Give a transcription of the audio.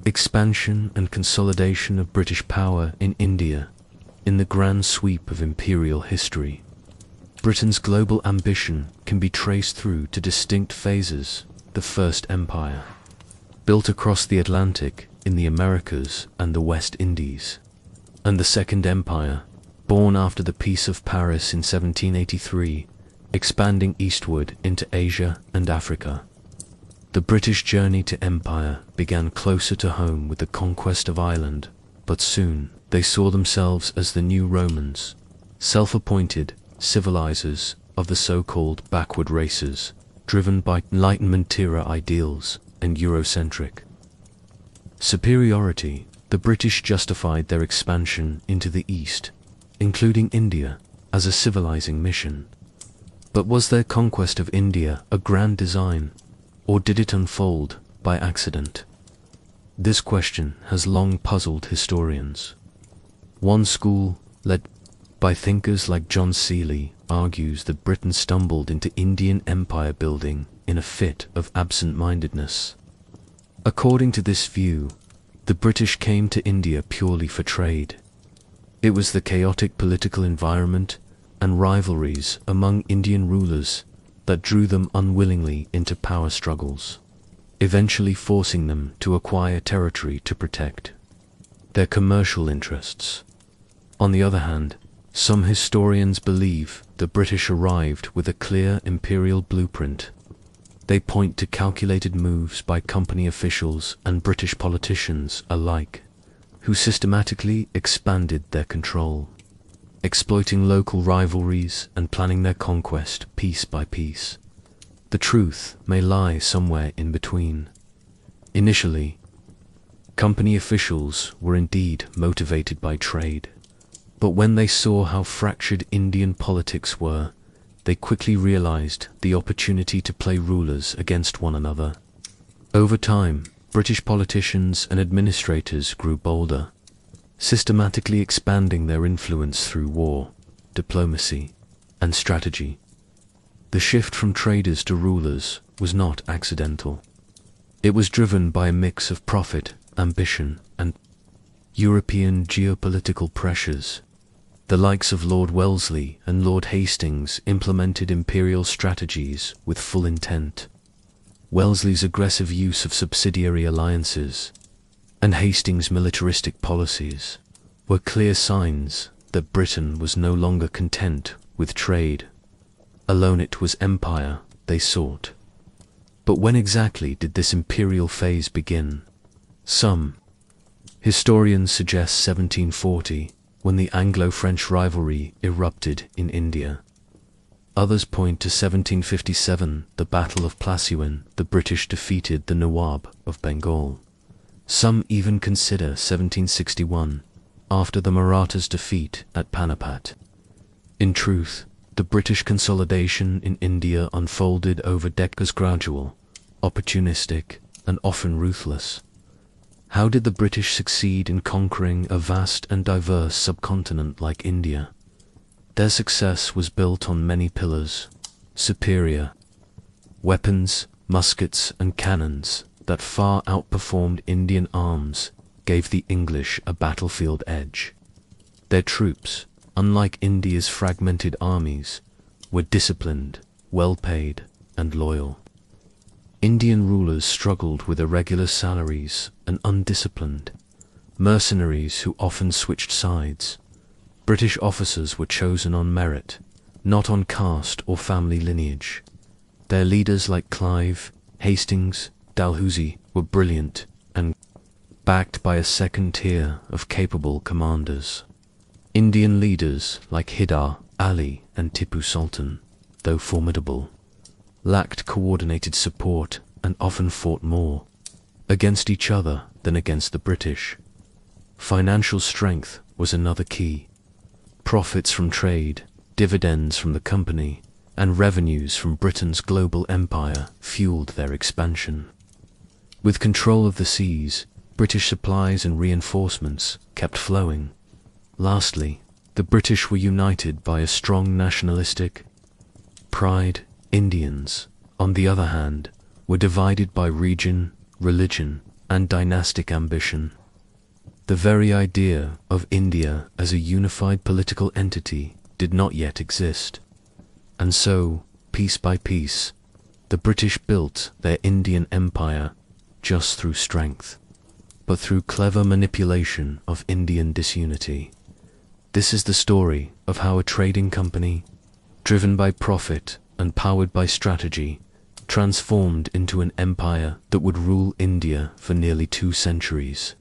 Expansion and consolidation of British power in India in the grand sweep of imperial history. Britain's global ambition can be traced through to distinct phases. The First Empire, built across the Atlantic in the Americas and the West Indies, and the Second Empire, born after the Peace of Paris in 1783, expanding eastward into Asia and Africa. The British journey to empire began closer to home with the conquest of Ireland, but soon they saw themselves as the new Romans, self-appointed civilizers of the so-called backward races, driven by Enlightenment-era ideals and Eurocentric superiority. The British justified their expansion into the East, including India, as a civilizing mission. But was their conquest of India a grand design, or did it unfold by accident? This question has long puzzled historians. One school, led by thinkers like John Seeley, argues that Britain stumbled into Indian empire building in a fit of absent-mindedness. According to this view, the British came to India purely for trade. It was the chaotic political environment and rivalries among Indian rulers that drew them unwillingly into power struggles, eventually forcing them to acquire territory to protect their commercial interests. On the other hand, some historians believe the British arrived with a clear imperial blueprint. They point to calculated moves by company officials and British politicians alike, who systematically expanded their control, exploiting local rivalries and planning their conquest piece by piece. The truth may lie somewhere in between. Initially, company officials were indeed motivated by trade, but when they saw how fractured Indian politics were, they quickly realized the opportunity to play rulers against one another. Over time, British politicians and administrators grew bolder, systematically expanding their influence through war, diplomacy, and strategy. The shift from traders to rulers was not accidental. It was driven by a mix of profit, ambition, and European geopolitical pressures. The likes of Lord Wellesley and Lord Hastings implemented imperial strategies with full intent. Wellesley's aggressive use of subsidiary alliances and Hastings' militaristic policies were clear signs that Britain was no longer content with trade. Alone it was empire they sought. But when exactly did this imperial phase begin? Some historians suggest 1740, when the Anglo-French rivalry erupted in India. Others point to 1757, the Battle of Plassey, when the British defeated the Nawab of Bengal. Some even consider 1761, after the Marathas' defeat at Panipat. In truth, the British consolidation in India unfolded over decades, gradual, opportunistic, and often ruthless. How did the British succeed in conquering a vast and diverse subcontinent like India? Their success was built on many pillars: superior weapons, muskets, and cannons that far outperformed Indian arms gave the English a battlefield edge. Their troops, unlike India's fragmented armies, were disciplined, well-paid, and loyal. Indian rulers struggled with irregular salaries and undisciplined mercenaries who often switched sides. British officers were chosen on merit, not on caste or family lineage. Their leaders like Clive, Hastings, Dalhousie were brilliant and backed by a second tier of capable commanders. Indian leaders like Hyder Ali and Tipu Sultan, though formidable, lacked coordinated support and often fought more against each other than against the British. Financial strength was another key. Profits from trade, dividends from the company, and revenues from Britain's global empire fueled their expansion. With control of the seas, British supplies and reinforcements kept flowing. Lastly, the British were united by a strong nationalistic pride. Indians, on the other hand, were divided by region, religion, and dynastic ambition. The very idea of India as a unified political entity did not yet exist. And so, piece by piece, the British built their Indian empire just through strength, but through clever manipulation of Indian disunity. This is the story of how a trading company, driven by profit and powered by strategy, transformed into an empire that would rule India for nearly 2 centuries.